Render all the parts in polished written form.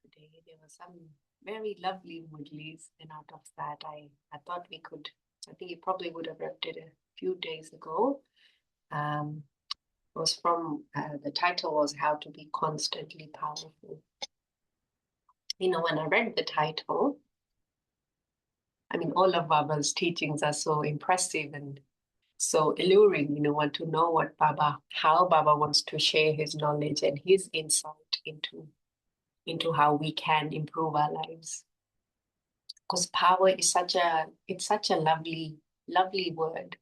today. There were some very lovely mudlis, and out of that, I thought we could. I think you probably would have read it a few days ago. Um, it was from the title was How to Be Constantly Powerful. When I read the title, I mean, all of Baba's teachings are so impressive and so alluring. Want to know how Baba wants to share his knowledge and his insight into how we can improve our lives. Because power is such a lovely word.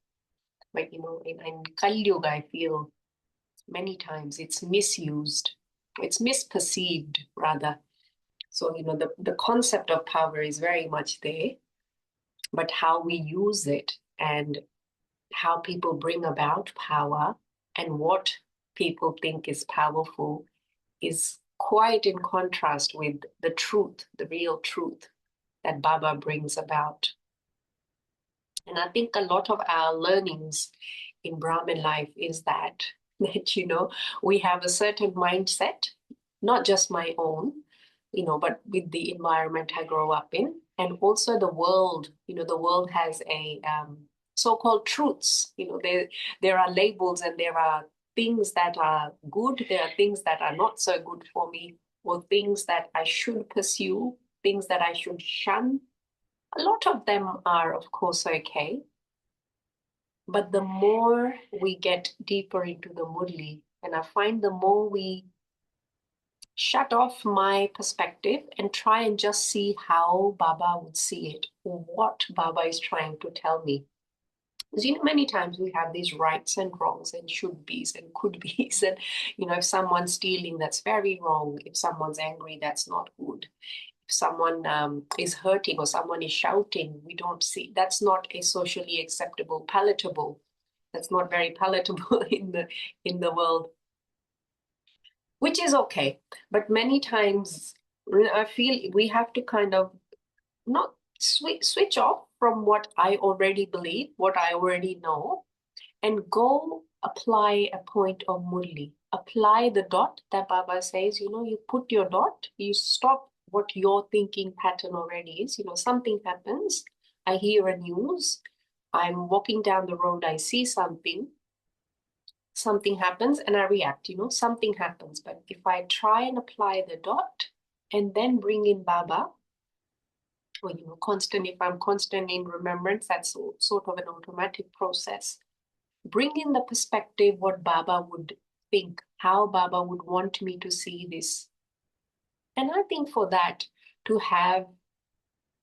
But in Kali Yuga, I feel many times it's misused, it's misperceived rather. So the concept of power is very much there, but how we use it and how people bring about power and what people think is powerful is quite in contrast with the truth, the real truth that Baba brings about. And I think a lot of our learnings in Brahmin life is that we have a certain mindset, not just my own, but with the environment I grow up in, and also the world. The world has a so-called truths. There are labels and there are things that are good. There are things that are not so good for me, or things that I should pursue, things that I should shun. A lot of them are, of course, okay. But the more we get deeper into the Murli, and I find the more we shut off my perspective and try and just see how Baba would see it, or what Baba is trying to tell me. Because many times we have these rights and wrongs and should be's and could be's. And if someone's stealing, that's very wrong. If someone's angry, that's not good. If someone is hurting or someone is shouting, we don't see that's not a socially acceptable, palatable. That's not very palatable in the world, which is okay. But many times I feel we have to kind of not switch off from what I already believe, what I already know, and go apply a point of murli. Apply the dot that Baba says, you put your dot, you stop what your thinking pattern already is. Something happens, I hear a news, I'm walking down the road, I see something happens and I react, something happens. But if I try and apply the dot and then bring in Baba, or if I'm constant in remembrance, that's sort of an automatic process. Bring in the perspective what Baba would think, how Baba would want me to see this. And I think for that to have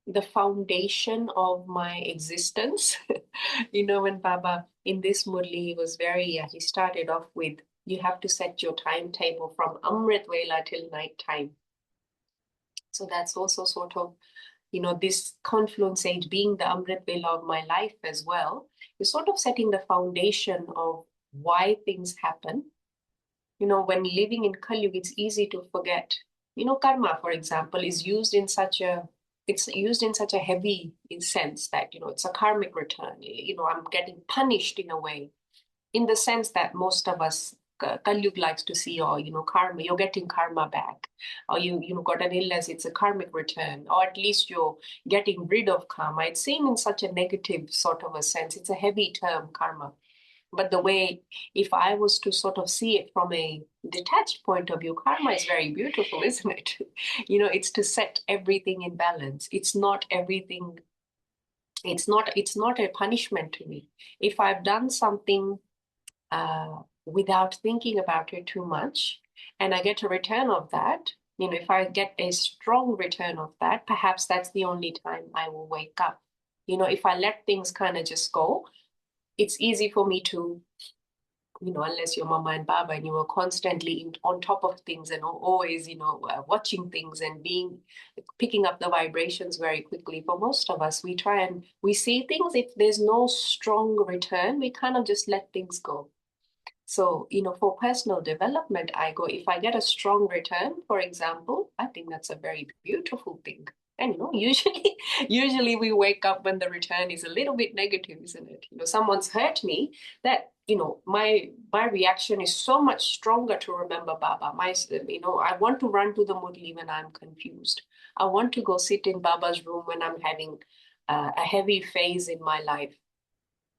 the foundation of my existence, when Baba in this Murli he started off with, you have to set your timetable from Amrit Vela till night time. So that's also sort of this confluence age being the Amrit Vela of my life as well, is sort of setting the foundation of why things happen. When living in Kali Yuga, it's easy to forget. Karma, for example, is used in such a heavy sense that, it's a karmic return. I'm getting punished in a way, in the sense that most of us Kali Yuga likes to see, or karma, you're getting karma back, or you got an illness, it's a karmic return, or at least you're getting rid of karma. It's seen in such a negative sort of a sense. It's a heavy term, karma. But the way, if I was to sort of see it from a detached point of view, karma is very beautiful, isn't it? It's to set everything in balance. It's not everything. It's not a punishment to me. If I've done something without thinking about it too much, and I get a return of that, if I get a strong return of that, perhaps that's the only time I will wake up. If I let things kind of just go, it's easy for me to, unless you're Mama and Baba and you are constantly on top of things and always, watching things and picking up the vibrations very quickly. For most of us, we see things. If there's no strong return, we kind of just let things go. So, for personal development, if I get a strong return, for example, I think that's a very beautiful thing. And, usually Usually we wake up when the return is a little bit negative, isn't it? Someone's hurt me, that, my reaction is so much stronger to remember Baba. I want to run to the murli when I'm confused. I want to go sit in Baba's room when I'm having a heavy phase in my life.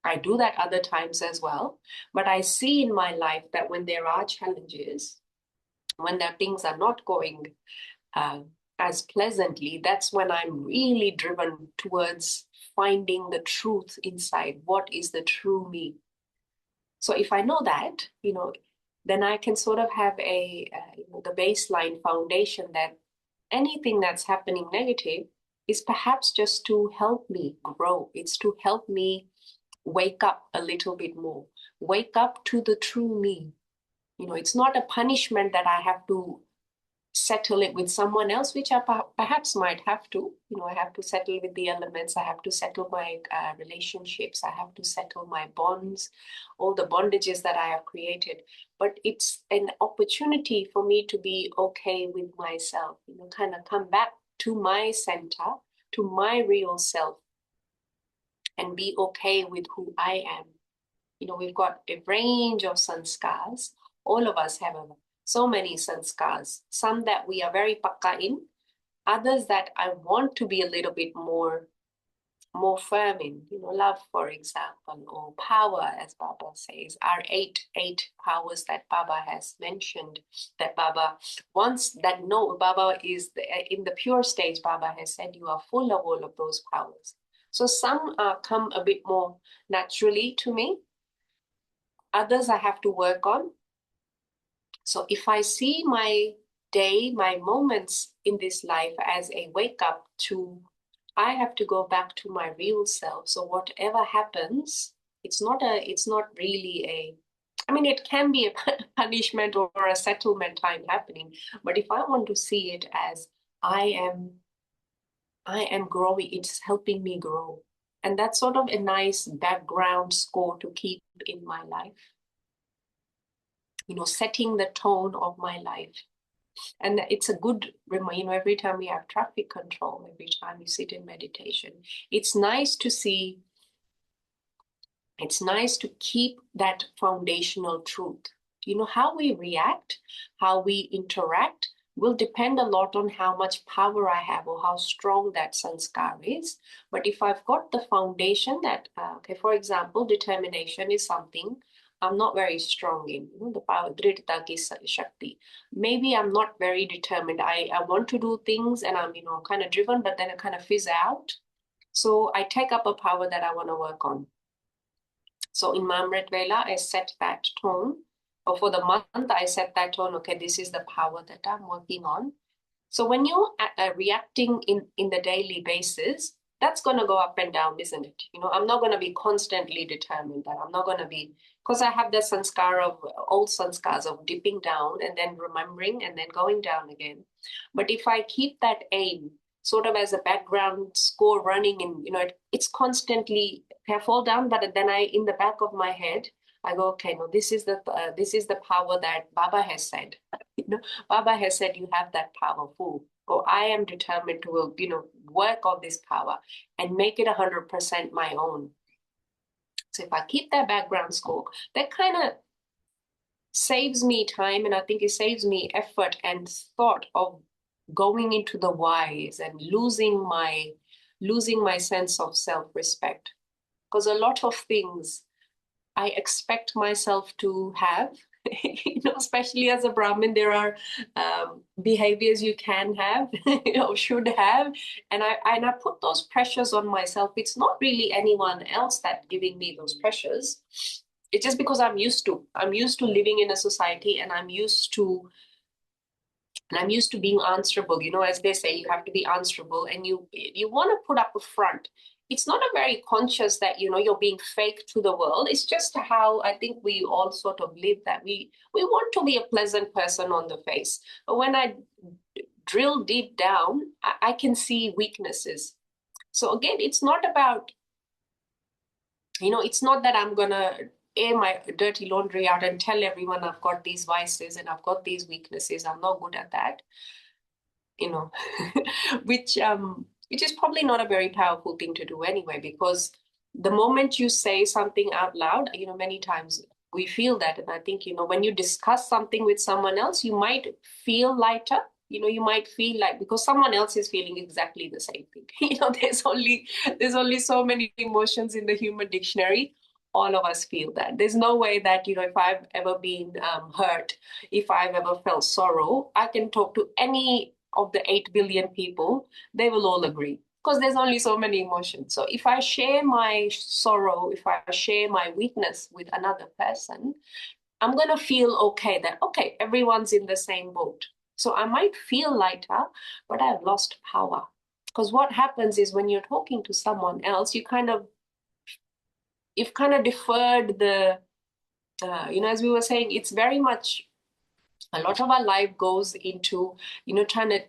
I do that other times as well. But I see in my life that when there are challenges, when there things are not going uh, as pleasantly, that's when I'm really driven towards finding the truth inside. What is the true me? So if I know that, then I can sort of have the baseline foundation that anything that's happening negative is perhaps just to help me grow. It's to help me wake up a little bit more, wake up to the true me. It's not a punishment that I have to settle it with someone else, which I perhaps might have to. I have to settle with the elements. I have to settle my relationships. I have to settle my bonds, all the bondages that I have created. But it's an opportunity for me to be okay with myself, kind of come back to my center, to my real self, and be okay with who I am. We've got a range of sanskars. All of us have so many sanskars, some that we are very pakka in, others that I want to be a little bit more firm in, love, for example, or power, as Baba says, are eight powers that Baba has mentioned, that Baba wants, that no, Baba is, in the pure stage, Baba has said, you are full of all of those powers. So some come a bit more naturally to me. Others I have to work on. So if I see my day, my moments in this life as a wake up to, I have to go back to my real self. So whatever happens, it's not really it can be a punishment or a settlement time happening. But if I want to see it as I am growing, it's helping me grow. And that's sort of a nice background score to keep in my life. Setting the tone of my life. And it's a good reminder, every time we have traffic control, every time you sit in meditation, it's nice to see, it's nice to keep that foundational truth. How we react, how we interact will depend a lot on how much power I have or how strong that sanskar is. But if I've got the foundation that, for example, determination is something I'm not very strong in, the power, dridhata ki shakti. Maybe I'm not very determined. I want to do things and I'm, kind of driven, but then I kind of fizz out. So I take up a power that I want to work on. So in Mamrit Vela, I set that tone. Or for the month, I set that tone. Okay, this is the power that I'm working on. So when you're reacting in the daily basis, that's going to go up and down, isn't it? I'm not going to be constantly determined that I'm not going to be, because I have the sanskar of old sanskars of dipping down and then remembering and then going down again. But if I keep that aim sort of as a background score running in, it's constantly, I fall down, but then in the back of my head, I go, okay, no, this is the power that Baba has said. Baba has said you have that power, full. So I am determined to, work on this power and make it 100% my own. So if I keep that background score, that kind of saves me time, and I think it saves me effort and thought of going into the whys and losing my sense of self-respect. Because a lot of things I expect myself to have, especially as a Brahmin, there are behaviors you can have, should have, and I put those pressures on myself. It's not really anyone else that's giving me those pressures. It's just because I'm used to living in a society, and I'm used to being answerable. As they say, you have to be answerable, and you want to put up a front. It's not a very conscious that, you're being fake to the world. It's just how I think we all sort of live, that we want to be a pleasant person on the face. But when I drill deep down, I can see weaknesses. So again, it's not about, it's not that I'm going to air my dirty laundry out and tell everyone I've got these vices and I've got these weaknesses. I'm not good at that, which which is probably not a very powerful thing to do anyway, because the moment you say something out loud, many times we feel that. And I think, when you discuss something with someone else, you might feel lighter. You might feel like, because someone else is feeling exactly the same thing. There's only so many emotions in the human dictionary. All of us feel that. There's no way that, if I've ever been hurt, if I've ever felt sorrow, I can talk to any of the 8 billion people, they will all agree, because there's only so many emotions. So if I share my sorrow, if I share my weakness with another person, I'm going to feel okay that, okay, everyone's in the same boat. So I might feel lighter, but I've lost power. Because what happens is when you're talking to someone else, you've kind of deferred the, as we were saying, it's very much, a lot of our life goes into, trying to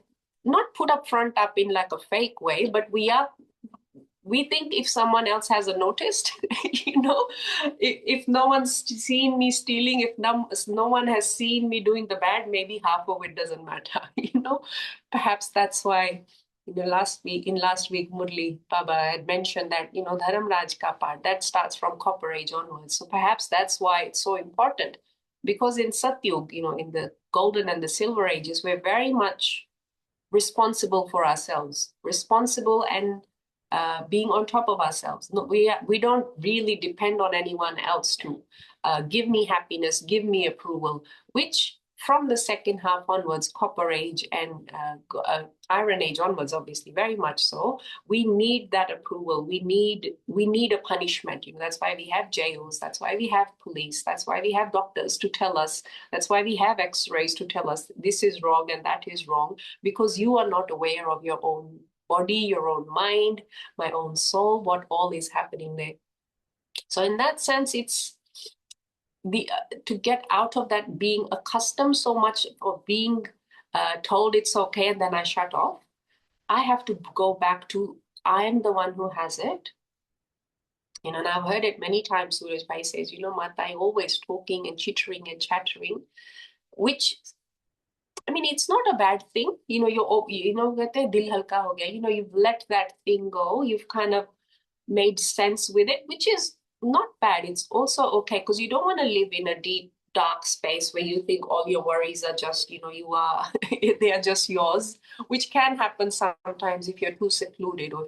not put up front up in like a fake way, but we think if someone else hasn't noticed, if no one's seen me stealing, if no one has seen me doing the bad, maybe half of it doesn't matter. Perhaps that's why last week, Murli Baba had mentioned that, Dharam Raj ka part, that starts from Copper Age onwards. So perhaps that's why it's so important. Because in Satyug, in the golden and the silver ages, we're very much responsible for ourselves, responsible and being on top of ourselves. No, we don't really depend on anyone else to give me happiness, give me approval, which from the second half onwards, Copper Age and Iron Age onwards, obviously, very much so. We need that approval. We need a punishment. That's why we have jails. That's why we have police. That's why we have doctors to tell us. That's why we have X-rays to tell us this is wrong and that is wrong, because you are not aware of your own body, your own mind, my own soul, what all is happening there. So in that sense, it's to get out of that being accustomed so much of being told it's okay and then I shut off. I have to go back to, I am the one who has it. And I've heard it many times. Suraj Bhai says, Mata, always talking and chittering and chattering, which, I mean, it's not a bad thing. Dil halka ho gaya. You've let that thing go. You've kind of made sense with it, which is not bad. It's also okay, because you don't want to live in a deep, dark space where you think all your worries are just, they are just yours, which can happen sometimes if you're too secluded, or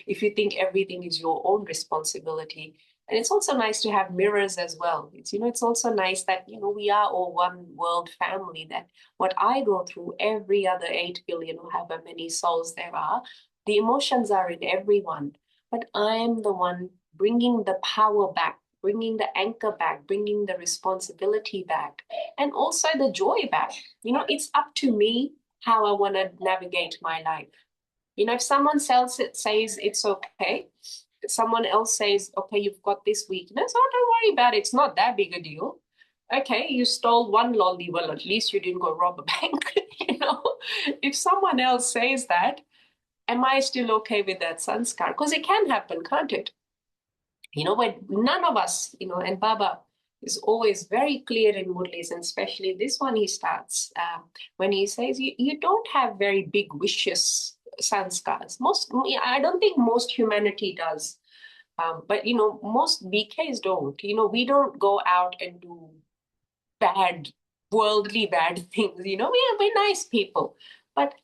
if you think everything is your own responsibility. And it's also nice to have mirrors as well. It's also nice that, we are all one world family, that what I go through, every other 8 billion, or however many souls there are, the emotions are in everyone. But I am the one bringing the power back, bringing the anchor back, bringing the responsibility back, and also the joy back. It's up to me how I want to navigate my life. If someone else says it's okay, someone else says, okay, you've got this weakness, oh, don't worry about it. It's not that big a deal. Okay, you stole one lolly. Well, at least you didn't go rob a bank. If someone else says that, am I still okay with that sanskar? Because it can happen, can't it? When none of us, and Baba is always very clear in Murlis, and especially this one he starts, when he says, you don't have very big wishes, sanskars. I don't think most humanity does. But, most BKs don't. We don't go out and do worldly bad things. We're nice people. But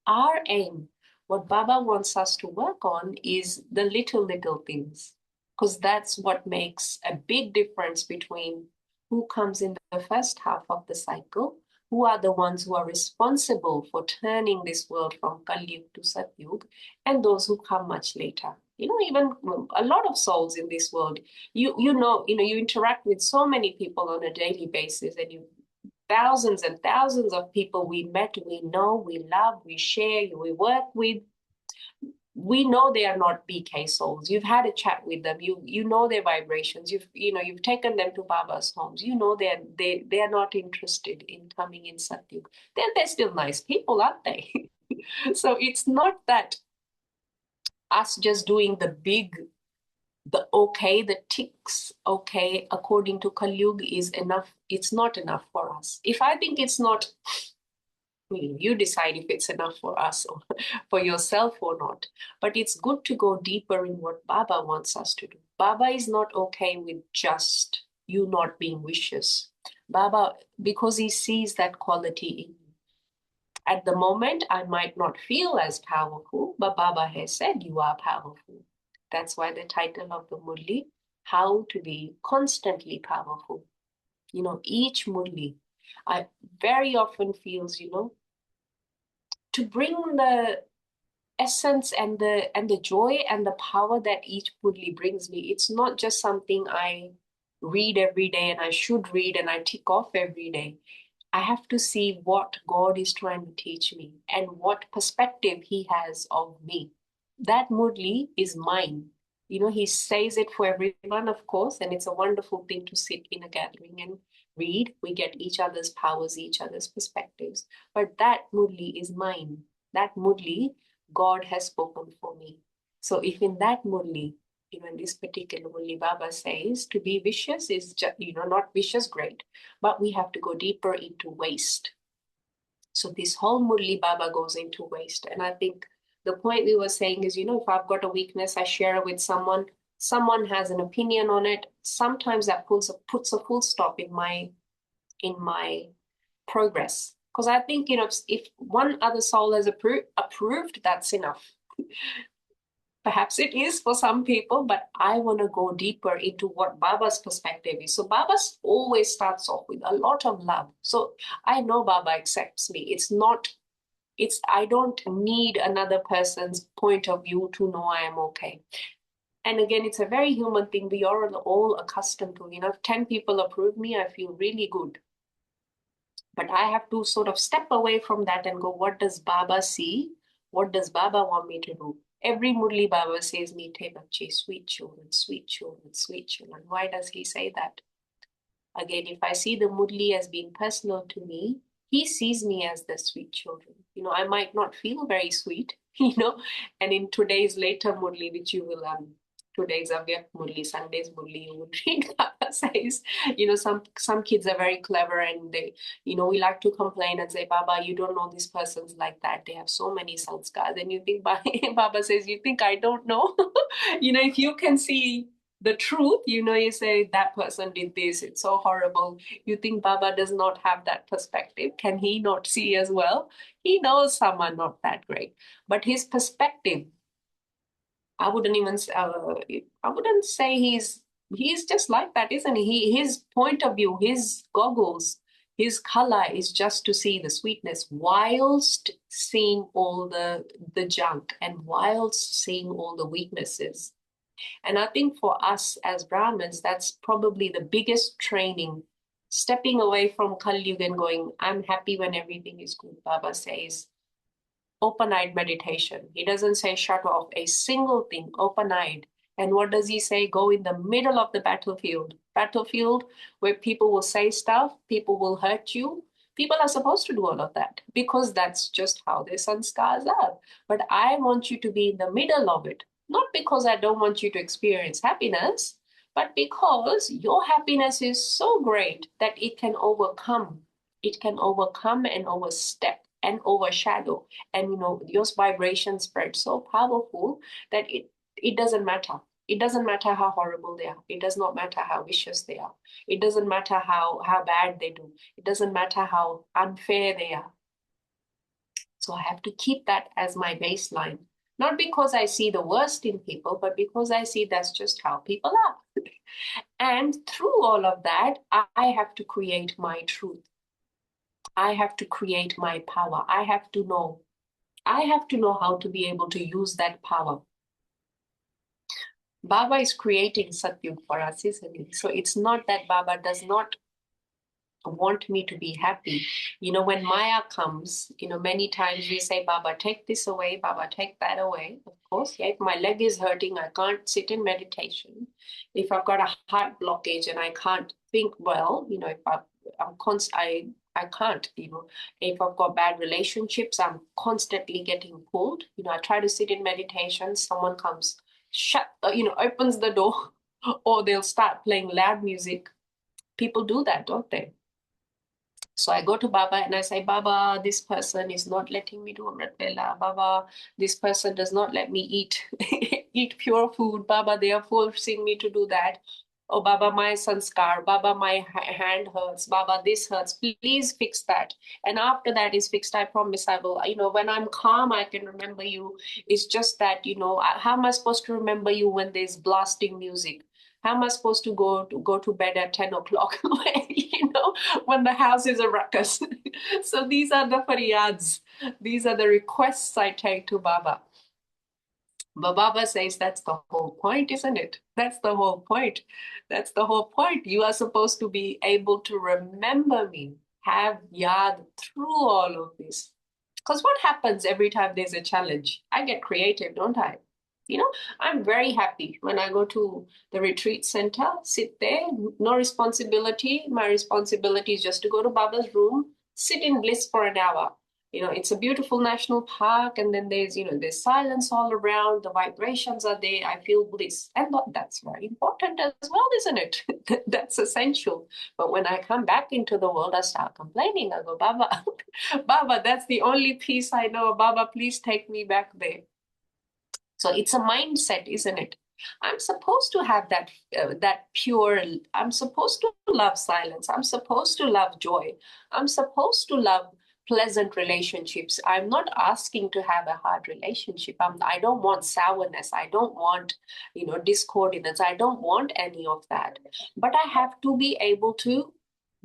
our aim, what Baba wants us to work on, is the little things, because that's what makes a big difference between who comes in the first half of the cycle, who are the ones who are responsible for turning this world from Kalyug to Satyug, and those who come much later. Even a lot of souls in this world, you interact with so many people on a daily basis, and thousands and thousands of people we met, we know, we love, we share, we work with. We know they are not BK souls. You've had a chat with them. You know their vibrations. You've taken them to Baba's homes. They are not interested in coming in Satyug. They're still nice people, aren't they? So it's not that us just doing the ticks, okay, according to Kalyug is enough. It's not enough for us. If I think it's not You decide if it's enough for us or for yourself or not. But it's good to go deeper in what Baba wants us to do. Baba is not okay with just you not being vicious. Baba, because he sees that quality in you. At the moment, I might not feel as powerful, but Baba has said you are powerful. That's why the title of the Murli, How to Be Constantly Powerful. Each Murli, I very often feels, to bring the essence and the joy and the power that each Murli brings me. It's not just something I read every day and I should read and I tick off every day. I have to see what God is trying to teach me and what perspective He has of me. That Murli is mine. He says it for everyone, of course, and it's a wonderful thing to sit in a gathering and read. We get each other's powers, each other's perspectives. But that Murli is mine. That Murli, God has spoken for me. So if in that Murli, in this particular Murli, Baba says to be vicious is just, not vicious, great, but we have to go deeper into waste. So this whole Murli Baba goes into waste. And I think the point we were saying is, if I've got a weakness, I share it with someone has an opinion on it. Sometimes that puts a full stop in my progress. Because I think, if one other soul has approved, that's enough. Perhaps it is for some people, but I want to go deeper into what Baba's perspective is. So Baba always starts off with a lot of love. So I know Baba accepts me. I don't need another person's point of view to know I am okay. And again, it's a very human thing. We are all accustomed to, if 10 people approve me, I feel really good. But I have to sort of step away from that and go, what does Baba see? What does Baba want me to do? Every Murli Baba says, Meethe bache, sweet children, sweet children, sweet children. Why does he say that? Again, if I see the Murli as being personal to me, he sees me as the sweet children. I might not feel very sweet, and in today's later Murli, which you will today's Avyak Murli, Sunday's Murli, you would read Baba says, some kids are very clever and they, we like to complain and say, Baba, you don't know this person's like that. They have so many sanskars. And you think, Baba says, you think I don't know? If you can see the truth, you say that person did this, it's so horrible. You think Baba does not have that perspective? Can he not see as well? He knows some are not that great, but his perspective, I wouldn't say he's just like that, isn't he? His point of view, his goggles, his color is just to see the sweetness whilst seeing all the junk and whilst seeing all the weaknesses. And I think for us as Brahmins, that's probably the biggest training, stepping away from Kali Yuga and going, I'm happy when everything is good. Baba says, open-eyed meditation. He doesn't say shut off a single thing, open-eyed. And what does he say? Go in the middle of the battlefield. Battlefield where people will say stuff, people will hurt you. People are supposed to do all of that because that's just how their sanskars are. But I want you to be in the middle of it. Not because I don't want you to experience happiness, but because your happiness is so great that it can overcome. It can overcome and overstep and overshadow. And your vibration spread so powerful that it doesn't matter. It doesn't matter how horrible they are. It does not matter how vicious they are. It doesn't matter how bad they do. It doesn't matter how unfair they are. So I have to keep that as my baseline. Not because I see the worst in people, but because I see that's just how people are. And through all of that, I have to create my truth. I have to create my power. I have to know how to be able to use that power. Baba is creating Satyug for us, isn't it? So it's not that Baba does not want me to be happy. When Maya comes, many times we say, Baba, take this away, Baba, take that away. Of course, yeah, if my leg is hurting, I can't sit in meditation. If I've got a heart blockage and I can't think well, if I can't, if I've got bad relationships, I'm constantly getting pulled. I try to sit in meditation, someone comes, opens the door, or they'll start playing loud music. People do that, don't they? So I go to Baba and I say, Baba, this person is not letting me do Amrit Vela. Baba, this person does not let me eat eat pure food. Baba, they are forcing me to do that. Oh, Baba, my sanskar. Baba, my hand hurts. Baba, this hurts. Please fix that. And after that is fixed, I promise I will. When I'm calm, I can remember you. It's just that, how am I supposed to remember you when there's blasting music? How am I supposed to go to bed at 10 o'clock when the house is a ruckus? So these are the faryads. These are the requests I take to Baba. But Baba says that's the whole point, isn't it? That's the whole point. That's the whole point. You are supposed to be able to remember me, have yad through all of this. Because what happens every time there's a challenge? I get creative, don't I? I'm very happy when I go to the retreat center, sit there, no responsibility. My responsibility is just to go to Baba's room, sit in bliss for an hour. It's a beautiful national park, and then there's silence all around, the vibrations are there, I feel bliss. And that's very important as well, isn't it? That's essential. But when I come back into the world, I start complaining. I go, Baba, Baba, that's the only peace I know. Baba, please take me back there. So it's a mindset, isn't it? I'm supposed to have that pure. I'm supposed to love silence. I'm supposed to love joy. I'm supposed to love pleasant relationships. I'm not asking to have a hard relationship. I don't want sourness. I don't want, discordance. I don't want any of that. But I have to be able to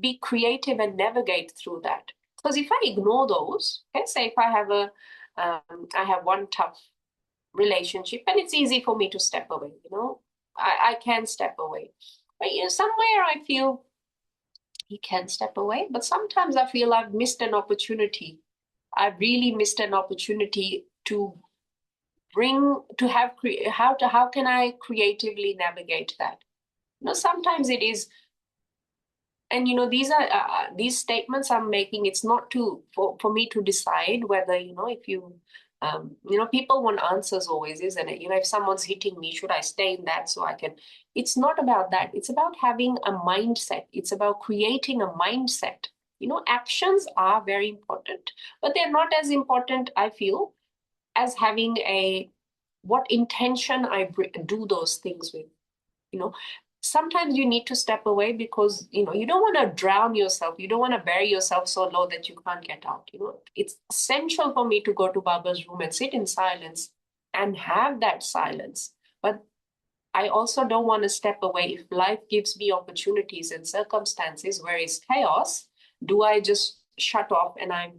be creative and navigate through that. Because if I ignore those, okay, say if I have one tough relationship, and it's easy for me to step away. I can step away, but somewhere I feel you can step away, but sometimes I feel I've missed an opportunity. I've really missed an opportunity to how can I creatively navigate that. Sometimes it is. And these statements I'm making, it's not for me to decide whether if people want answers always, isn't it? If someone's hitting me, should I stay in that so I can? It's not about that. It's about having a mindset. It's about creating a mindset. Actions are very important, but they're not as important, I feel, as having what intention I do those things with. Sometimes you need to step away because you don't want to drown yourself. You don't want to bury yourself so low that you can't get out. It's essential for me to go to Baba's room and sit in silence and have that silence. But I also don't want to step away. If life gives me opportunities and circumstances where it's chaos, do I just shut off and I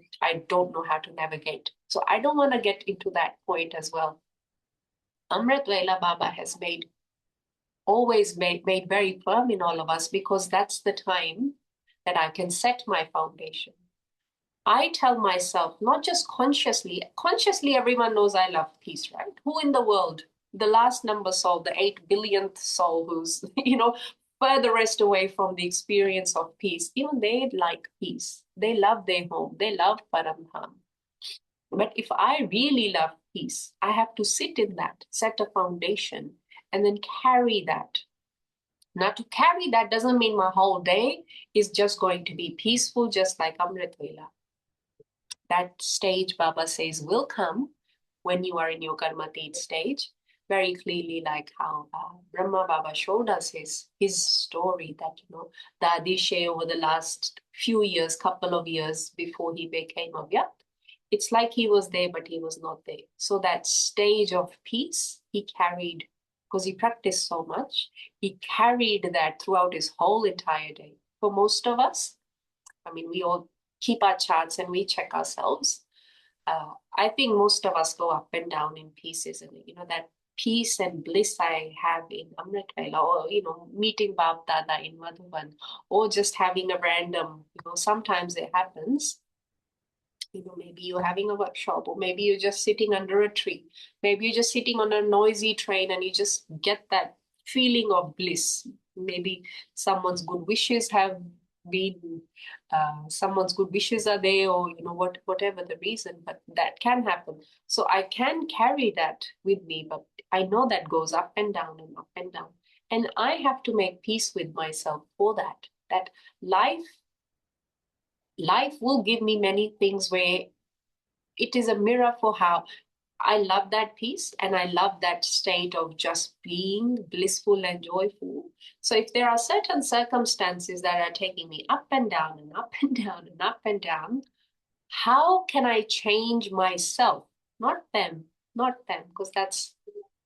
don't know how to navigate? So I don't want to get into that point as well. Amrit Vela Baba has always made very firm in all of us, because that's the time that I can set my foundation. I tell myself, not just consciously everyone knows I love peace, right? Who in the world, the last number soul, the 8 billionth soul who's, furthest away from the experience of peace, even they like peace. They love their home. They love Paramdham. But if I really love peace, I have to sit in that, set a foundation, and then carry that. Now, to carry that doesn't mean my whole day is just going to be peaceful, just like Amrit Vela. That stage, Baba says, will come when you are in your Karmatit stage, very clearly, like how Brahma Baba showed us his story that, the Adishe over the last few years, couple of years before he became Avyakt. It's like he was there, but he was not there. So that stage of peace, he carried, because he practiced so much, he carried that throughout his whole entire day. For most of us, we all keep our charts and we check ourselves. I think most of us go up and down in pieces, and that peace and bliss I have in Amrit Vela, or meeting Bab Dada in Madhuban, or just having a random, sometimes it happens. Maybe you're having a workshop, or maybe you're just sitting under a tree. Maybe you're just sitting on a noisy train and you just get that feeling of bliss. Maybe someone's good wishes have been, someone's good wishes are there, or whatever the reason, but that can happen. So I can carry that with me, but I know that goes up and down and up and down. And I have to make peace with myself for that life life will give me many things where it is a mirror for how I love that peace and I love that state of just being blissful and joyful. So if there are certain circumstances that are taking me up and down and up and down and up and down, how can I change myself? Not them, not them, because that's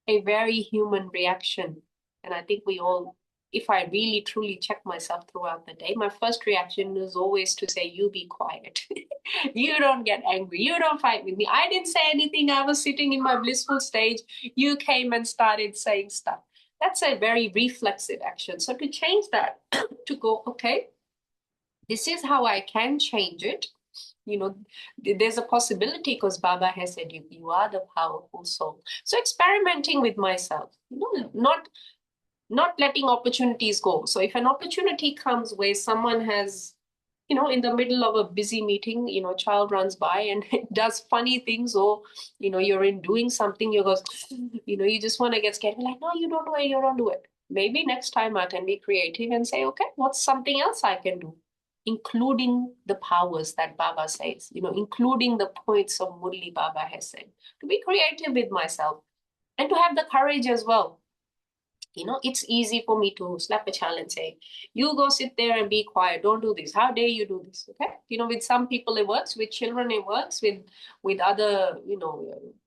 a very human reaction. And I think we all, if I really truly check myself throughout the day, my first reaction is always to say, you be quiet. You don't get angry. You don't fight with me. I didn't say anything. I was sitting in my blissful stage. You came and started saying stuff. That's a very reflexive action. So to change that, to go, okay, this is how I can change it. You know, there's a possibility because Baba has said you are the powerful soul. So experimenting with myself, not letting opportunities go. So if an opportunity comes where someone has, in the middle of a busy meeting, child runs by and does funny things, or, you're in doing something, you go, you just want to get scared. Like, no, you don't do it, you don't do it. Maybe next time I can be creative and say, okay, what's something else I can do? Including the powers that Baba says, including the points of Murli Baba has said, to be creative with myself and to have the courage as well. It's easy for me to slap a child and say, you go sit there and be quiet. Don't do this. How dare you do this? Okay. With some people it works, with children it works, with other,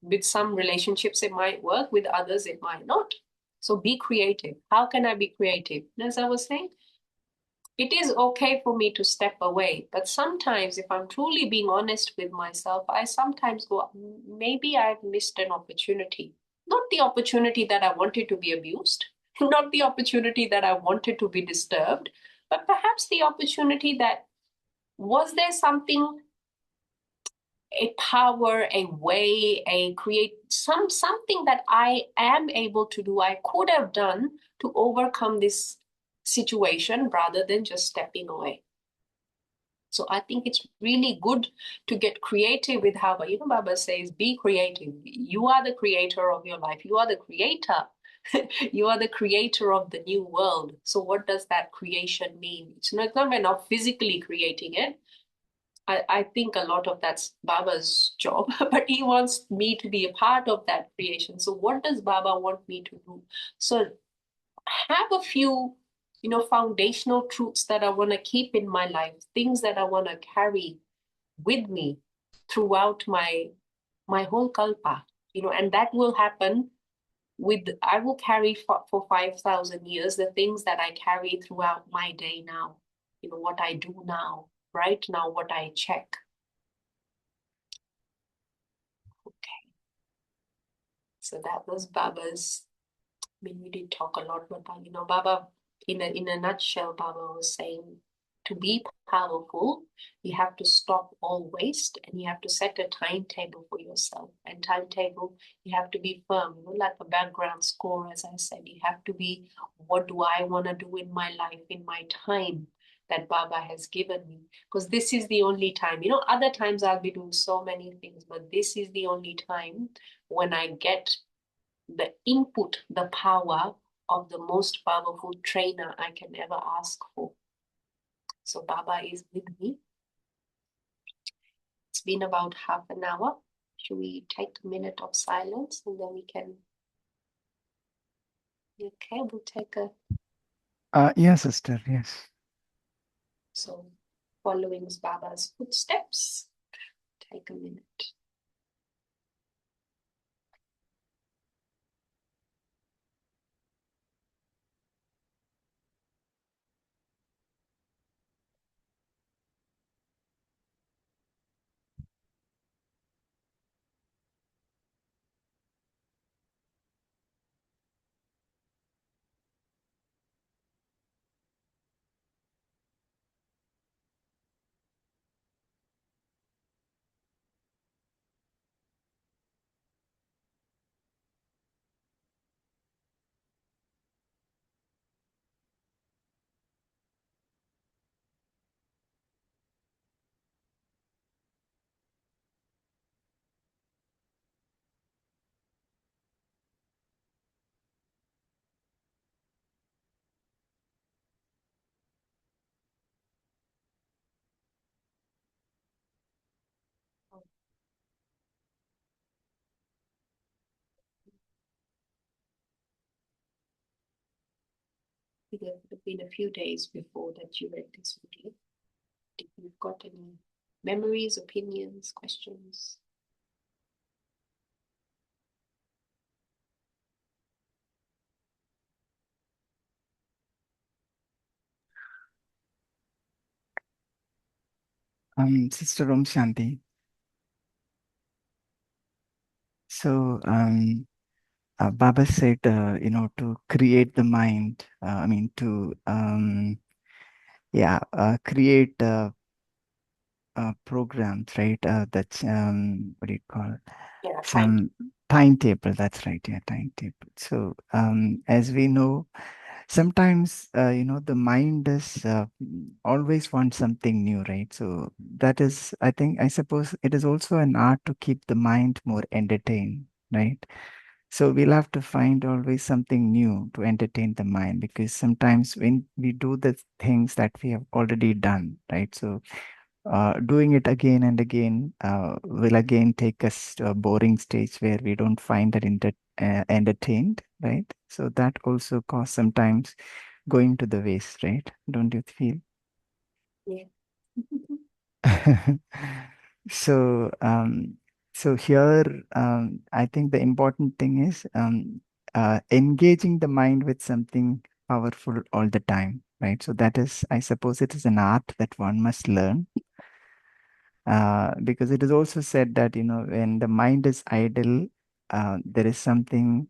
with some relationships it might work, with others it might not. So be creative. How can I be creative? As I was saying, it is okay for me to step away. But sometimes, if I'm truly being honest with myself, I sometimes go, maybe I've missed an opportunity. Not the opportunity that I wanted to be abused, not the opportunity that I wanted to be disturbed, but perhaps the opportunity that was there something, a power, a way, a create something that I am able to do, I could have done to overcome this situation rather than just stepping away. So I think it's really good to get creative with how, Baba says, be creative. You are the creator of your life. You are the creator. You are the creator of the new world. So what does that creation mean? It's not we're not physically creating it. I think a lot of that's Baba's job, but he wants me to be a part of that creation. So what does Baba want me to do? So have a few, foundational truths that I want to keep in my life, things that I want to carry with me throughout my whole kalpa, and that will happen I will carry for 5,000 years the things that I carry throughout my day now, what I do now, right now, what I check. Okay. So that was Baba's. We did talk a lot about, Baba, in a nutshell, Baba was saying, to be powerful, you have to stop all waste and you have to set a timetable for yourself. And timetable, you have to be firm, like a background score, as I said. You have to be, what do I want to do in my life, in my time that Baba has given me? Because this is the only time, other times I'll be doing so many things, but this is the only time when I get the input, the power of the most powerful trainer I can ever ask for. So Baba is with me. It's been about half an hour. Should we take a minute of silence and then we can... Okay, we'll take a... Yes, sister, yes. So following Baba's footsteps, take a minute. think it would have been a few days before that you read this Murli. If you've got any memories, opinions, questions. Sister Om Shanti. So, Baba said, to create the mind, create programs, right? That's, what do you call? Yeah, Some timetable. That's right. Yeah, timetable. So, as we know, sometimes, the mind is always wants something new, right? So that is, I suppose it is also an art to keep the mind more entertained, right? So we'll have to find always something new to entertain the mind, because sometimes when we do the things that we have already done, right? So doing it again and again will again take us to a boring stage where we don't find that entertained, right? So that also cause sometimes going to the waste, right? Don't you feel? yeah. So, so here, I think the important thing is engaging the mind with something powerful all the time, right? So that is, I suppose, it is an art that one must learn, because it is also said that, when the mind is idle, there is something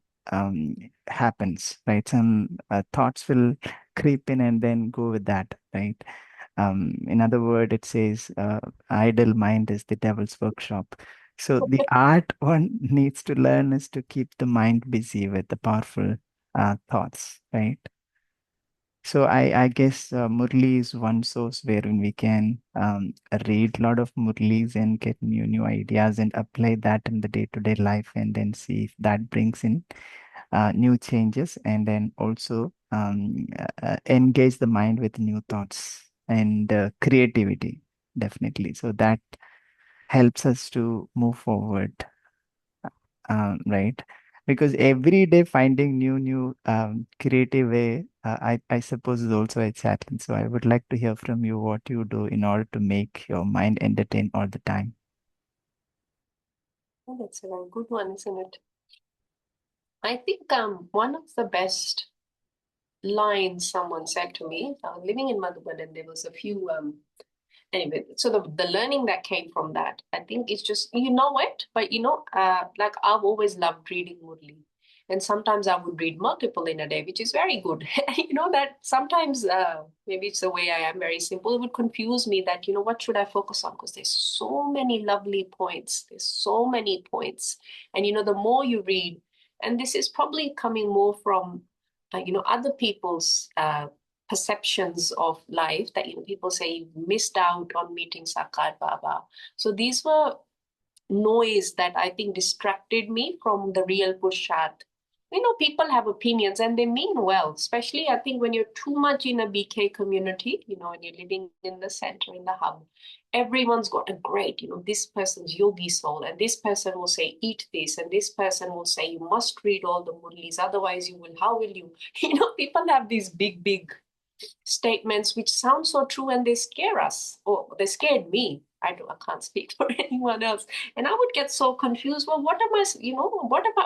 happens, right? Some thoughts will creep in and then go with that, right? In other words, it says, idle mind is the devil's workshop. So the art one needs to learn is to keep the mind busy with the powerful thoughts, right? So I guess Murli is one source wherein we can read a lot of Murlis and get new ideas and apply that in the day-to-day life, and then see if that brings in new changes, and then also engage the mind with new thoughts and creativity, definitely. So that helps us to move forward, right? Because every day finding new creative way, I suppose, is also a challenge. So I would like to hear from you what you do in order to make your mind entertain all the time. Oh, that's a very good one, isn't it? I think one of the best lines someone said to me, I was living in Madhuban, and there was a few anyway, so the learning that came from that, I think it's just, you know it, but like I've always loved reading Murli. And sometimes I would read multiple in a day, which is very good. That sometimes maybe it's the way I am, very simple. It would confuse me that, what should I focus on? Because there's so many lovely points. There's so many points. And, the more you read, and this is probably coming more from, other people's perceptions of life, that people say you missed out on meeting Sakar Baba. So these were noise that I think distracted me from the real Purushat. People have opinions and they mean well, especially I think when you're too much in a BK community, when you're living in the center, in the hub, everyone's got a great, this person's yogi soul, and this person will say, eat this, and this person will say, you must read all the Murlis, otherwise how will you? People have these big statements which sound so true, and they scare us, or they scared me. I can't speak for anyone else, and I would get so confused. Well, what am I,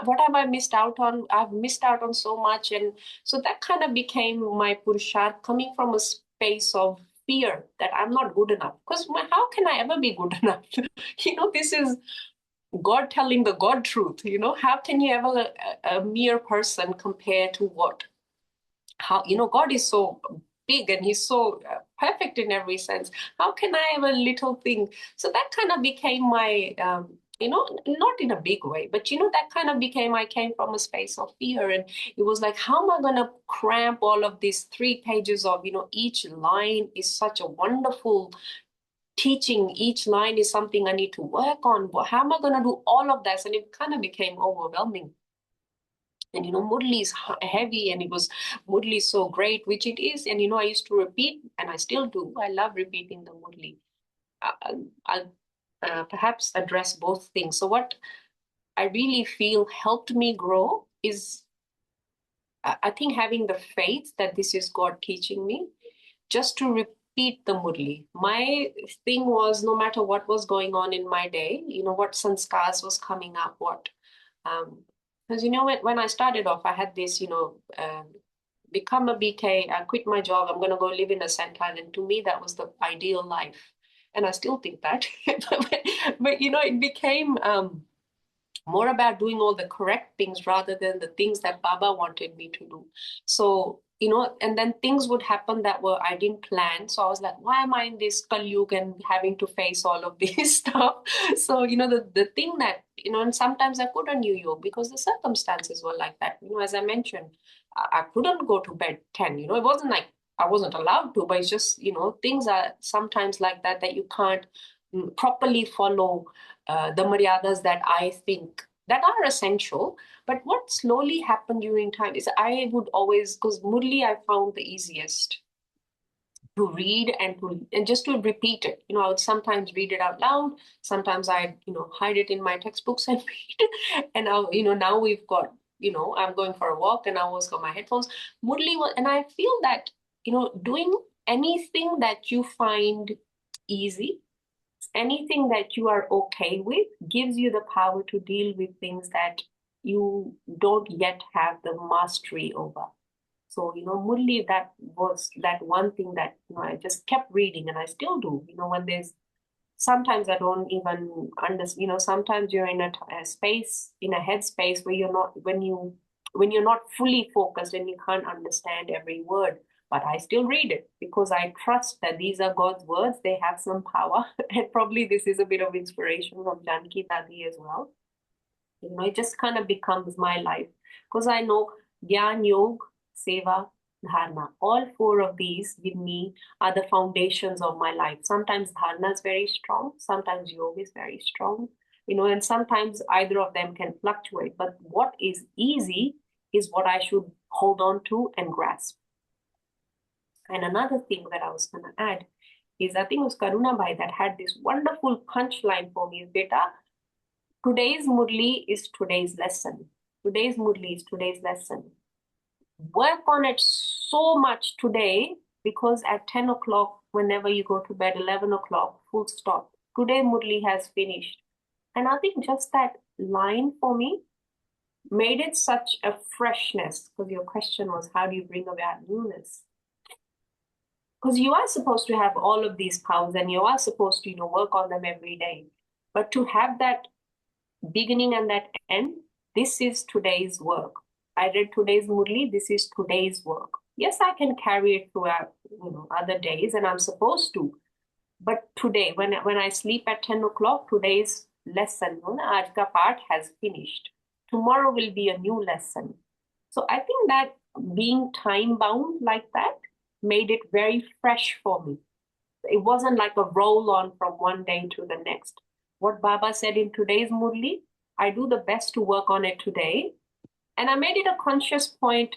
what have I missed out on? I've missed out on so much. And so that kind of became my purushat, coming from a space of fear that I'm not good enough, because how can I ever be good enough? This is God telling the God truth. How can you ever, a mere person, compare to what, how, God is so big, and he's so perfect in every sense. How can I have a little thing? So that kind of became my not in a big way, but that kind of became, I came from a space of fear, and it was like, how am I going to cramp all of these 3 pages of, each line is such a wonderful teaching, each line is something I need to work on. How am I going to do all of that? And it kind of became overwhelming. And Murli is heavy, and it was, Murli is so great, which it is. And I used to repeat, and I still do. I love repeating the Murli. I'll perhaps address both things. So what I really feel helped me grow is I think having the faith that this is God teaching me, just to repeat the murli. My thing was, no matter what was going on in my day, what sanskars was coming up, because when I started off, I had this, become a BK, I quit my job, I'm going to go live in a center. And to me, that was the ideal life. And I still think that. but it became more about doing all the correct things rather than the things that Baba wanted me to do. So, and then things would happen that I didn't plan. So I was like, why am I in this Kali Yuga and having to face all of this stuff? So, the thing that, and sometimes I put a new yoga because the circumstances were like that. As I mentioned, I couldn't go to bed 10, it wasn't like I wasn't allowed to, but it's just, things are sometimes like that, that you can't properly follow the maryadas that I think that are essential. But what slowly happened during time is I would always, because Murli I found the easiest to read and just to repeat it. I would sometimes read it out loud. Sometimes I'd, hide it in my textbooks and read. And now we've got, I'm going for a walk and I always got my headphones. Murli, and I feel that, doing anything that you find easy, anything that you are okay with gives you the power to deal with things that you don't yet have the mastery over. So, Murli, that was that one thing that, I just kept reading and I still do. When there's sometimes I don't even understand, sometimes you're in a space, in a headspace where you're not, when you're not fully focused and you can't understand every word, but I still read it because I trust that these are God's words. They have some power. And probably this is a bit of inspiration from Janki Dadi as well. It just kind of becomes my life because I know Gyan, Yoga, Seva, Dharma, all four of these give me are the foundations of my life. Sometimes Dharma is very strong, sometimes Yoga is very strong, and sometimes either of them can fluctuate. But what is easy is what I should hold on to and grasp. And another thing that I was going to add is I think it was Karuna Bhai that had this wonderful punchline for me, Beta, today's Murli is today's lesson. Today's Murli is today's lesson. Work on it so much today because at 10 o'clock, whenever you go to bed, 11 o'clock, full stop. Today Murli has finished. And I think just that line for me made it such a freshness, because your question was, how do you bring about newness? Because you are supposed to have all of these powers and you are supposed to, work on them every day. But to have that beginning and that end, this is today's work. I read today's Murli, this is today's work. Yes, I can carry it throughout, other days, and I'm supposed to. But today, when I sleep at 10 o'clock, today's lesson, aaj ka part has finished. Tomorrow will be a new lesson. So I think that being time bound like that made it very fresh for me. It wasn't like a roll on from one day to the next. What Baba said in today's Murli, I do the best to work on it today. And I made it a conscious point.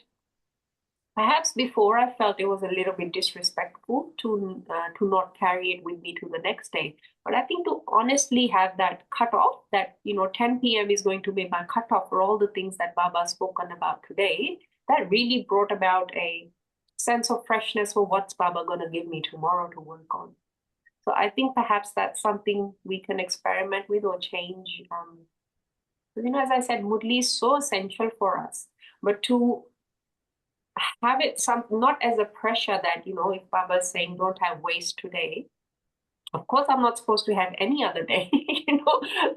Perhaps before I felt it was a little bit disrespectful to not carry it with me to the next day. But I think to honestly have that cutoff, that 10 p.m. is going to be my cutoff for all the things that Baba spoken about today, that really brought about a sense of freshness for what's Baba going to give me tomorrow to work on. So I think perhaps that's something we can experiment with or change. As I said, Murli is so essential for us, but to have it not as a pressure that, if Baba is saying don't have waste today, of course I'm not supposed to have any other day.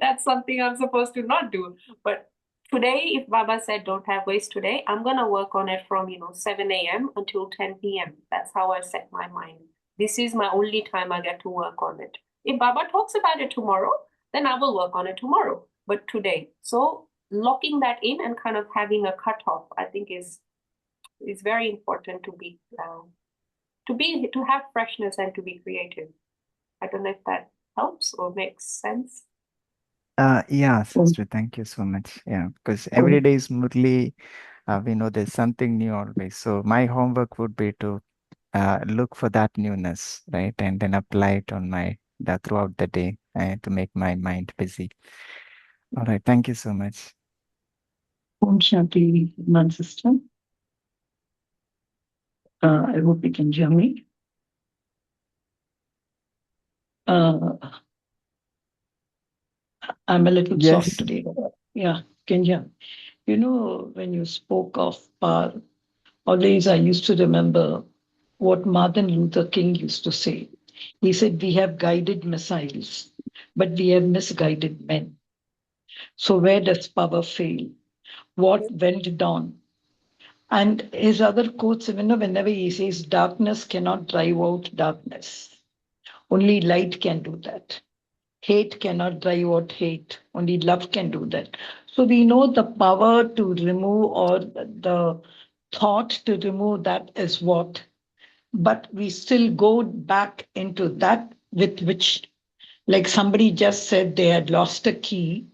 That's something I'm supposed to not do. But today, if Baba said don't have waste today, I'm going to work on it from, 7 a.m. until 10 p.m. That's how I set my mind. This is my only time I get to work on it. If Baba talks about it tomorrow, then I will work on it tomorrow. But today, so locking that in and kind of having a cutoff, I think is very important to have freshness and to be creative. I don't know if that helps or makes sense. Yeah, sister, thank you so much. Yeah, because every day is Murli, we know there's something new always. So my homework would be to look for that newness, right? And then apply it on throughout the day to make my mind busy. All right, thank you so much. Om Shanti, my sister. I hope you can hear me. Uh, I'm a little soft Yes. today. Yeah, can you? You know, when you spoke of power, always I used to remember what Martin Luther King used to say. He said, "We have guided missiles, but we have misguided men." So, where does power fail? What went down? And his other quotes, whenever he says, "Darkness cannot drive out darkness, only light can do that. Hate cannot drive out hate. Only love can do that." So we know the power to remove or the thought to remove that is what. But we still go back into that with which, like somebody just said, they had lost a key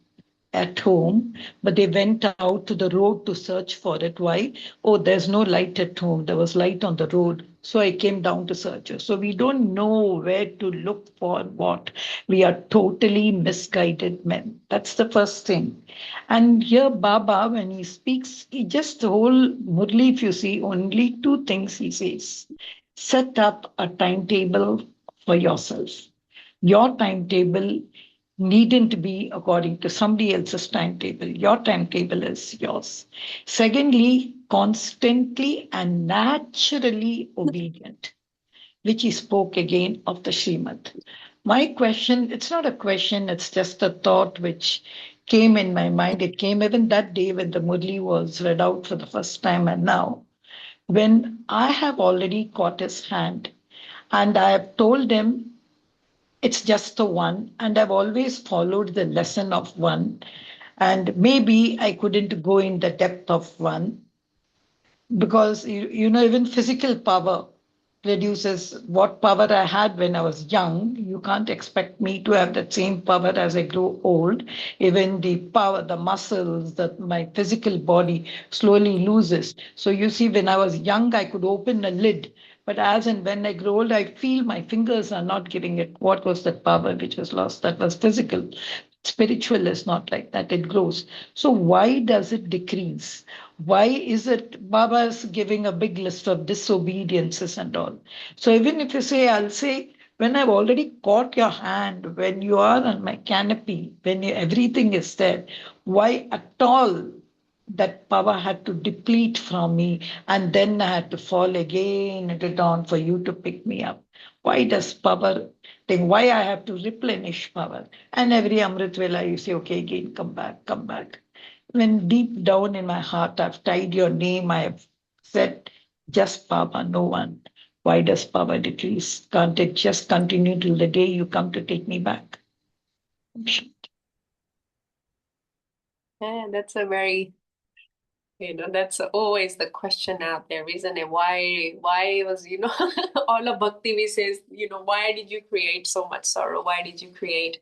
at home, but they went out to the road to search for it. Why? Oh, there's no light at home. There was light on the road. So I came down to search it. So we don't know where to look for what. We are totally misguided men. That's the first thing. And here, Baba, when he speaks, he just the whole Murli, if you see, only two things he says. Set up a timetable for yourself. Your timetable needn't be according to somebody else's timetable. Your timetable is yours. Secondly, constantly and naturally obedient, which he spoke again of the Srimad. My question, it's not a question, it's just a thought which came in my mind. It came even that day when the Murli was read out for the first time, and now when I have already caught his hand and I have told him it's just the one, and I've always followed the lesson of one. And maybe I couldn't go in the depth of one because, even physical power reduces what power I had when I was young. You can't expect me to have that same power as I grow old. Even the power, the muscles, that my physical body slowly loses. So you see, when I was young, I could open a lid. But as and when I grow old, I feel my fingers are not giving it. What was that power which was lost? That was physical. Spiritual is not like that, it grows. So why does it decrease? Why is it Baba is giving a big list of disobediences and all? So even if you say, I'll say, when I've already caught your hand, when you are on my canopy, when everything is there, why at all that power had to deplete from me, and then I had to fall again into dawn for you to pick me up? Why does power think? Why I have to replenish power? And every Amrit Vela, you say, okay, again, come back, come back. When deep down in my heart, I've tied your name, I have said, just Baba, no one. Why does power decrease? Can't it just continue till the day you come to take me back? Yeah, that's a very, that's always the question out there, isn't it? Why was, all of Bhakti we says, why did you create so much sorrow? Why did you create?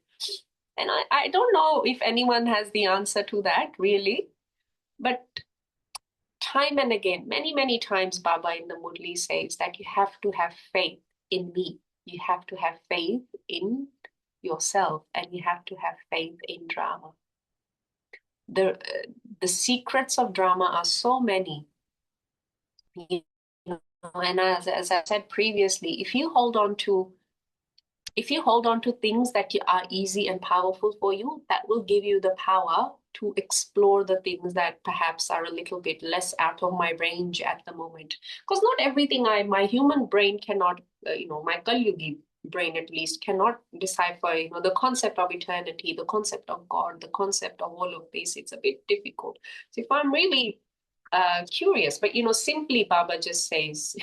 And I don't know if anyone has the answer to that, really. But time and again, many, many times, Baba in the Murli says that you have to have faith in me. You have to have faith in yourself, and you have to have faith in drama. The secrets of drama are so many. And as I said previously, if you hold on to things that are easy and powerful for you, that will give you the power to explore the things that perhaps are a little bit less out of my range at the moment. Because not everything my human brain cannot, my Kalyugi brain at least cannot decipher, the concept of eternity, the concept of God, the concept of all of this. It's a bit difficult. So if I'm really curious, but simply Baba just says,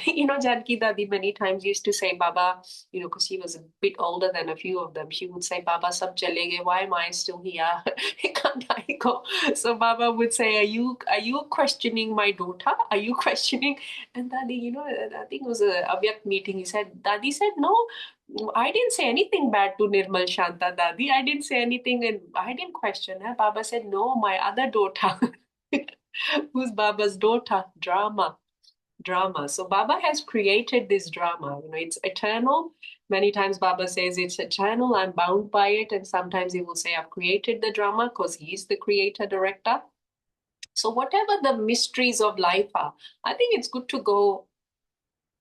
Janki Dadi many times used to say, Baba, because she was a bit older than a few of them, she would say, Baba, sab chale gaye, why am I still here? Can't I go? So Baba would say, are you questioning my daughter? Are you questioning? And Dadi, I think it was a Avyak meeting. He said, Dadi said, no, I didn't say anything bad to Nirmal Shanta, Dadi. I didn't say anything, and I didn't question her. Baba said, no, my other daughter. Who's Baba's daughter? Drama. So Baba has created this drama. It's eternal. Many times Baba says it's eternal. I'm bound by it. And sometimes he will say, I've created the drama because he's the creator director. So whatever the mysteries of life are, I think it's good to go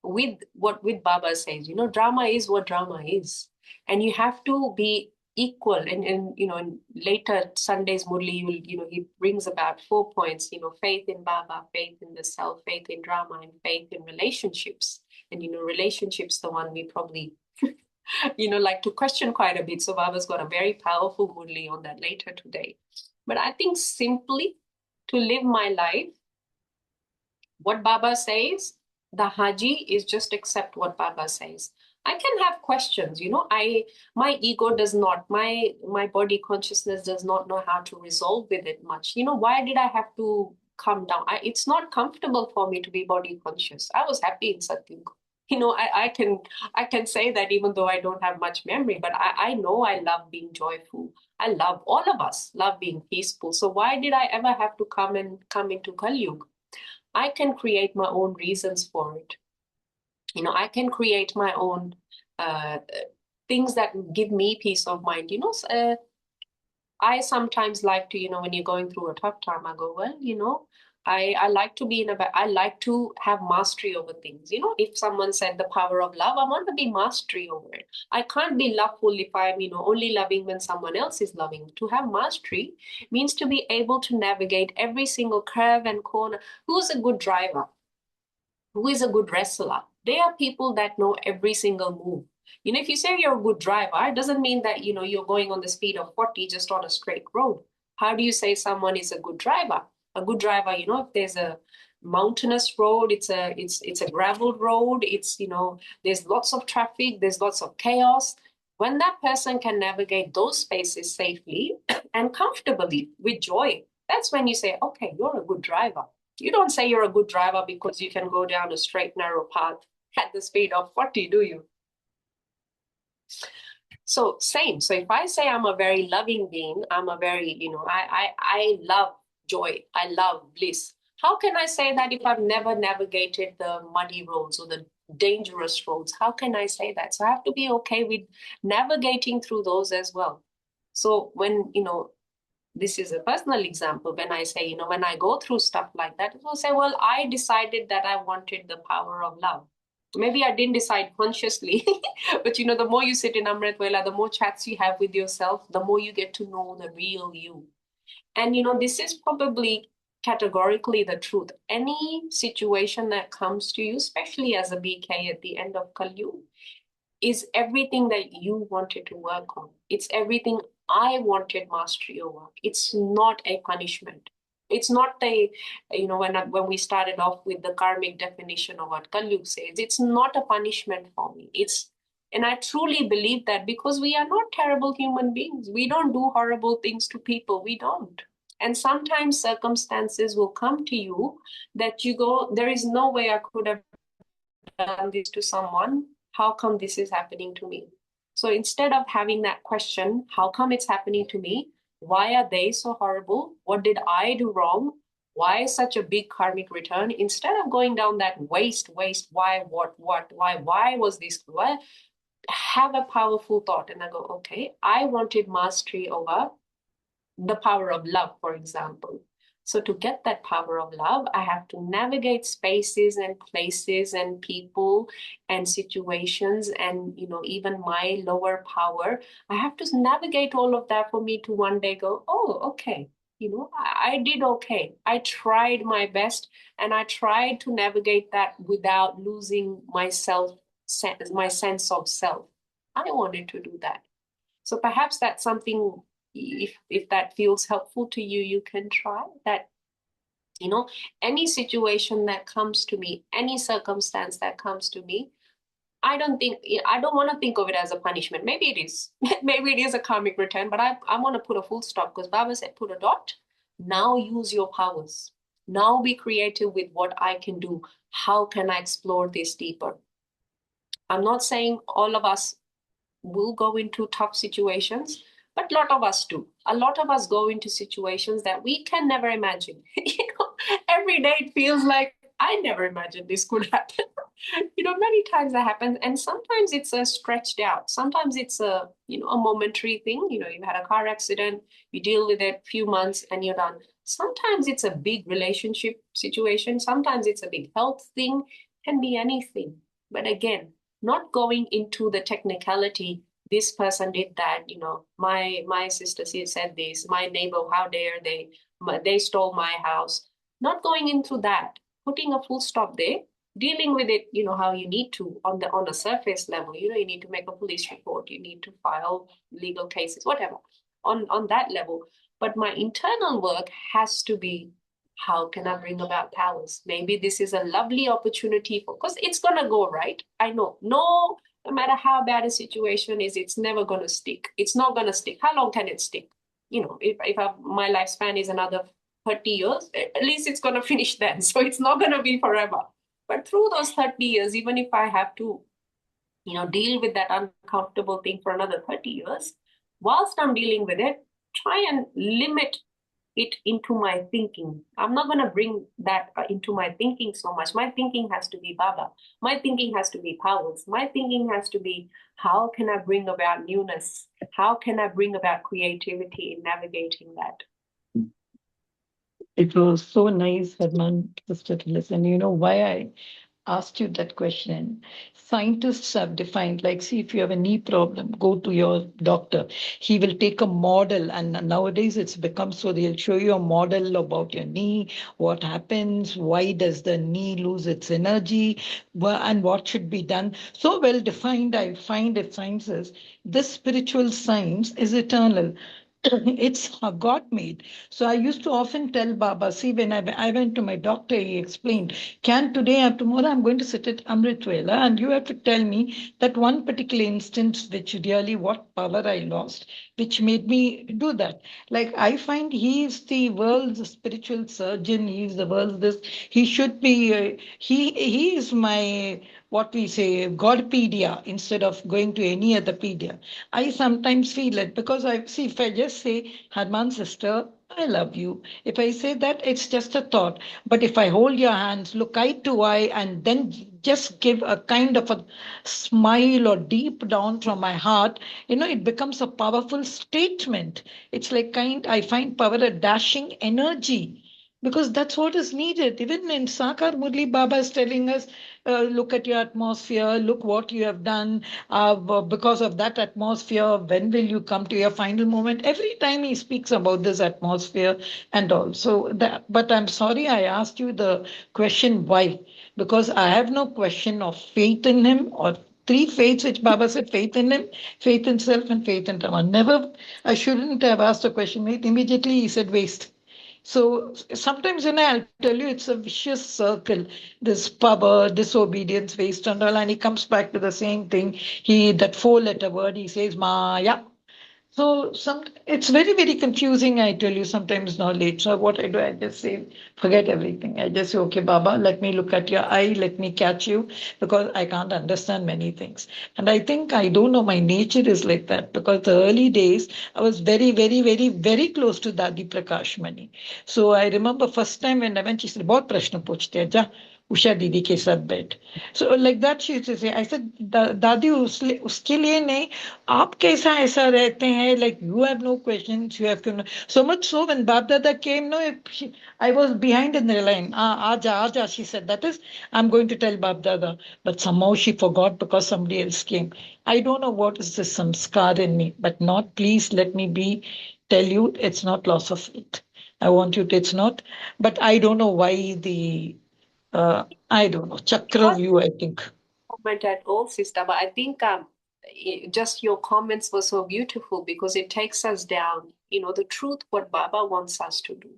with what with Baba says, drama is what drama is. And you have to be equal. And in later Sunday's Murli, he brings about 4 points, faith in Baba, faith in the self, faith in drama, and faith in relationships. And relationships, the one we probably like to question quite a bit. So Baba's got a very powerful Murli on that later today. But I think simply to live my life, what Baba says, the Haji is just accept what Baba says. I can have questions, my ego does not, my body consciousness does not know how to resolve with it much. Why did I have to come down? It's not comfortable for me to be body conscious. I was happy in Satyuga. I can say that even though I don't have much memory, but I know I love being joyful. I love, all of us love being peaceful. So why did I ever have to come into Kali Yuga? I can create my own reasons for it. I can create my own things that give me peace of mind. I sometimes like to, when you're going through a tough time, I go, well, I like to be I like to have mastery over things. If someone said the power of love, I want to be mastery over it. I can't be loveful if I'm, only loving when someone else is loving. To have mastery means to be able to navigate every single curve and corner. Who's a good driver? Who is a good wrestler? They are people that know every single move. If you say you're a good driver, it doesn't mean that, you're going on the speed of 40 just on a straight road. How do you say someone is a good driver? A good driver, if there's a mountainous road, it's a gravel road, there's lots of traffic, there's lots of chaos. When that person can navigate those spaces safely and comfortably with joy, that's when you say, okay, you're a good driver. You don't say you're a good driver because you can go down a straight, narrow path at the speed of 40, do you? So same. So if I say I'm a very loving being, I'm a very, I love joy, I love bliss. How can I say that if I've never navigated the muddy roads or the dangerous roads? How can I say that? So I have to be okay with navigating through those as well. So when, this is a personal example, when I say, when I go through stuff like that, I'll say, well, I decided that I wanted the power of love. Maybe I didn't decide consciously, but the more you sit in Amrit Vela, the more chats you have with yourself, the more you get to know the real you. And this is probably categorically the truth. Any situation that comes to you, especially as a BK at the end of Kali Yuga, is everything that you wanted to work on. It's everything I wanted mastery over. It's not a punishment. It's not when we started off with the karmic definition of what Kali Yuga says, it's not a punishment for me. And I truly believe that because we are not terrible human beings. We don't do horrible things to people. We don't. And sometimes circumstances will come to you that you go, there is no way I could have done this to someone. How come this is happening to me? So instead of having that question, how come it's happening to me? Why are they so horrible? What did I do wrong? Why such a big karmic return? Instead of going down that waste, why, what, why was this? Why? Have a powerful thought. And I go, okay, I wanted mastery over the power of love, for example. So to get that power of love, I have to navigate spaces and places and people and situations and, even my lower power. I have to navigate all of that for me to one day go, oh, okay, I did okay. I tried my best and I tried to navigate that without losing myself, my sense of self. I wanted to do that. So perhaps that's something, if that feels helpful to you, you can try that. Any situation that comes to me, any circumstance that comes to me, I don't want to think of it as a punishment. Maybe it is. Maybe it is a karmic return, but I want to put a full stop because Baba said put a dot. Now use your powers. Now be creative with what I can do. How can I explore this deeper? I'm not saying all of us will go into tough situations, but a lot of us do. A lot of us go into situations that we can never imagine. Every day it feels like I never imagined this could happen. Many times that happens, and sometimes it's a stretched out. Sometimes it's a momentary thing. You've had a car accident, you deal with it a few months, and you're done. Sometimes it's a big relationship situation. Sometimes it's a big health thing. Can be anything. But again, not going into the technicality, this person did that, my sister said this, my neighbor, how dare they stole my house. Not going into that, putting a full stop there, dealing with it, how you need to on the surface level. You need to make a police report, you need to file legal cases, whatever, on that level. But my internal work has to be, how can I bring about powers? Maybe this is a lovely opportunity because it's gonna go right. I know. No matter how bad a situation is, it's never gonna stick. It's not gonna stick. How long can it stick? If my lifespan is another 30 years, at least it's gonna finish then. So it's not gonna be forever. But through those 30 years, even if I have to, deal with that uncomfortable thing for another 30 years, whilst I'm dealing with it, try and limit it into my thinking. I'm not going to bring that into my thinking so much. My thinking has to be Baba. My thinking has to be powers. My thinking has to be, how can I bring about newness? How can I bring about creativity in navigating that? It was so nice, Herman, sister, to listen. You know why I asked you that question? Scientists have defined, like, see, if you have a knee problem, go to your doctor. He will take a model, and nowadays it's become so they'll show you a model about your knee, what happens, why does the knee lose its energy, and what should be done. So well defined, I find it sciences. This spiritual science is eternal. It's God made. So I used to often tell Baba, see, when I went to my doctor, he explained, can today or tomorrow I'm going to sit at Amrit Vela and you have to tell me that one particular instance which really what power I lost, which made me do that. Like I find he is the world's spiritual surgeon. He is the world's this. He should be, he is my, what we say, Godpedia instead of going to any other pedia. I sometimes feel it because I see if I just say, Harman sister, I love you. If I say that, it's just a thought. But if I hold your hands, look eye to eye, and then just give a kind of a smile or deep down from my heart, it becomes a powerful statement. It's like I find power a dashing energy because that's what is needed. Even in Sakar Murli, Baba is telling us, look at your atmosphere, look what you have done. Because of that atmosphere, when will you come to your final moment? Every time he speaks about this atmosphere and all. So that, but I'm sorry I asked you the question why, because I have no question of faith in him or three faiths which Baba said, faith in him, faith in self, and faith in Rama. Never, I shouldn't have asked a question. Immediately he said waste. So sometimes, I'll tell you, it's a vicious circle. This power, disobedience, waste, and all, and he comes back to the same thing. That four-letter word, he says Maya. So it's very, very confusing, I tell you, sometimes knowledge. So what I do, I just say, forget everything. I just say, okay, Baba, let me look at your eye, let me catch you, because I can't understand many things. And I think, I don't know, my nature is like that, because the early days, I was very, very, very, very close to Dadi Prakash Mani. So I remember first time when I went, she said, बहुत प्रश्न पूछते हैं जा उषा दीदी के साथ बैठ. So like that she used to say, I said, दादी उसके लिए नहीं, आप कैसा ऐसा रहते हैं, like you have no questions, you have to know. So much so when Bab Dada came, no, I was behind in the line. Aja, she said, that is, I'm going to tell Bab Dada. But somehow she forgot because somebody else came. I don't know what is the samskar in me, but not, please let me tell you, it's not loss of faith. I want you to, it's not, but I don't know why I don't know, chakra view, I think. Comment at all, sister, but I think just your comments were so beautiful because it takes us down, the truth, what Baba wants us to do.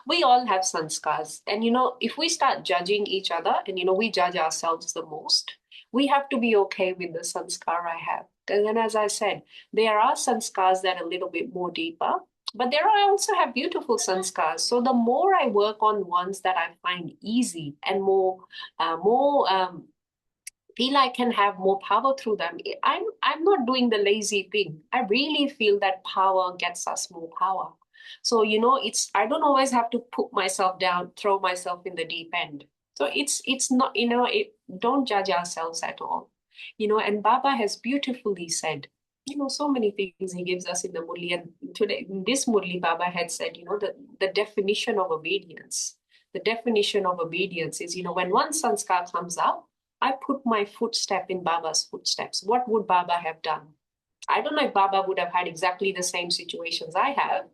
We all have sanskars, and if we start judging each other, and we judge ourselves the most, we have to be okay with the sanskar I have. And then, as I said, there are sanskars that are a little bit more deeper, but I also have beautiful sanskars. So the more I work on ones that I find easy and more feel I can have more power through them, I'm not doing the lazy thing. I really feel that power gets us more power. So I don't always have to put myself down, throw myself in the deep end. So it's not, don't judge ourselves at all. And Baba has beautifully said, so many things he gives us in the Murli. And today in this Murli, Baba had said, the definition of obedience. The definition of obedience is, when one sanskar comes out, I put my footstep in Baba's footsteps. What would Baba have done? I don't know if Baba would have had exactly the same situations I have,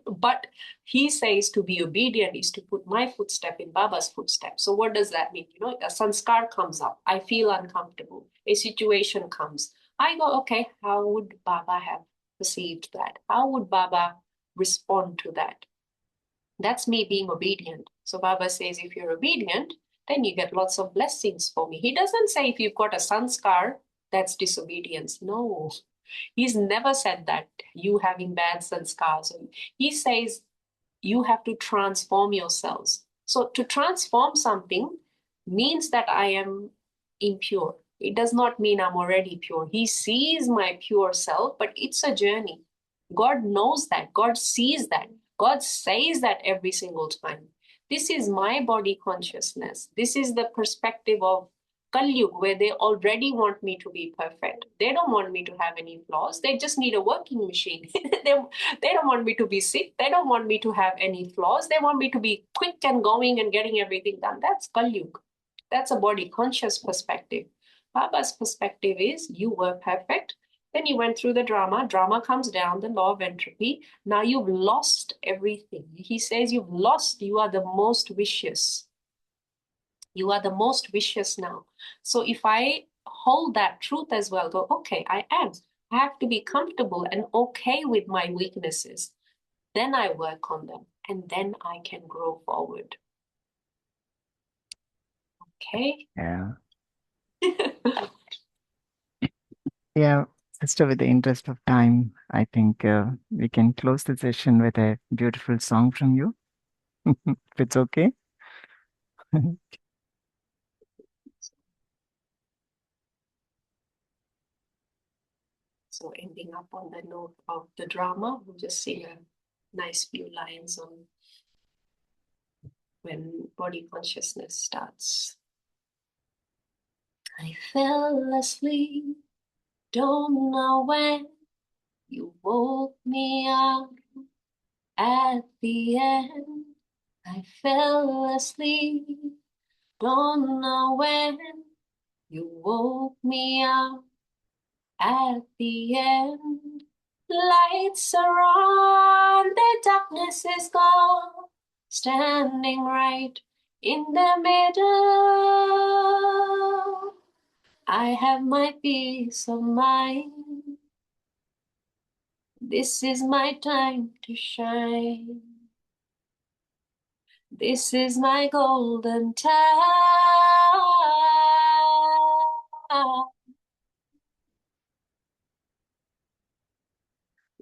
but he says to be obedient is to put my footstep in Baba's footsteps. So what does that mean? A sanskar comes up. I feel uncomfortable. A situation comes. I go, okay, how would Baba have perceived that? How would Baba respond to that? That's me being obedient. So Baba says, if you're obedient, then you get lots of blessings for me. He doesn't say if you've got a sanskar, that's disobedience. No, he's never said that, you having bad sanskars. He says you have to transform yourselves. So to transform something means that I am impure. It does not mean I'm already pure. He sees my pure self, but it's a journey. God knows that. God sees that. God says that every single time. This is my body consciousness. This is the perspective of Kali Yuga, where they already want me to be perfect. They don't want me to have any flaws. They just need a working machine. They don't want me to be sick. They don't want me to have any flaws. They want me to be quick and going and getting everything done. That's Kali Yuga. That's a body conscious perspective. Baba's perspective is you were perfect. Then you went through the drama. Drama comes down, the law of entropy. Now you've lost everything. He says you've lost. You are the most vicious. You are the most vicious now. So if I hold that truth as well, go, okay, I am. I have to be comfortable and okay with my weaknesses. Then I work on them and then I can grow forward. Okay. Yeah. Yeah, sister, with the interest of time, I think we can close the session with a beautiful song from you, if it's okay. So ending up on the note of the drama, we'll just sing a nice few lines on when body consciousness starts. I fell asleep, don't know when. You woke me up at the end. I fell asleep, don't know when. You woke me up at the end. Lights are on, the darkness is gone. Standing right in the middle. I have my peace of mind. This is my time to shine. This is my golden time.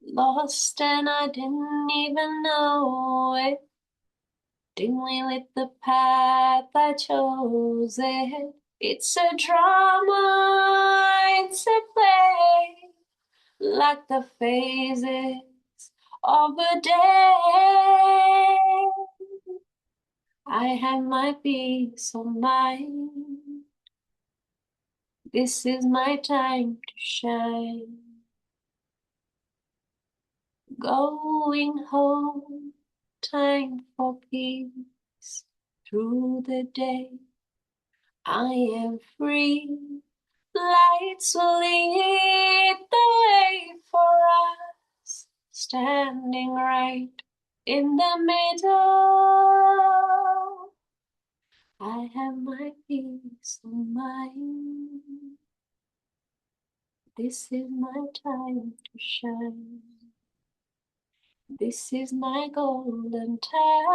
Lost and I didn't even know it. Dimly lit the path I chose it. It's a drama, it's a play, like the phases of a day. I have my peace of mind. This is my time to shine. Going home, time for peace. Through the day, I am free. Lights will lead the way for us, standing right in the middle. I have my peace of mind. This is my time to shine. This is my golden time.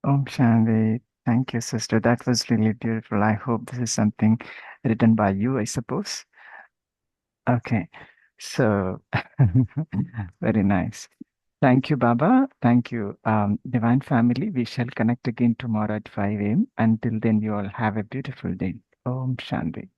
Om Shanti. Thank you, sister. That was really beautiful. I hope this is something written by you, I suppose. Okay. So, very nice. Thank you, Baba. Thank you, Divine Family. We shall connect again tomorrow at 5 a.m. Until then, you all have a beautiful day. Om Shanti.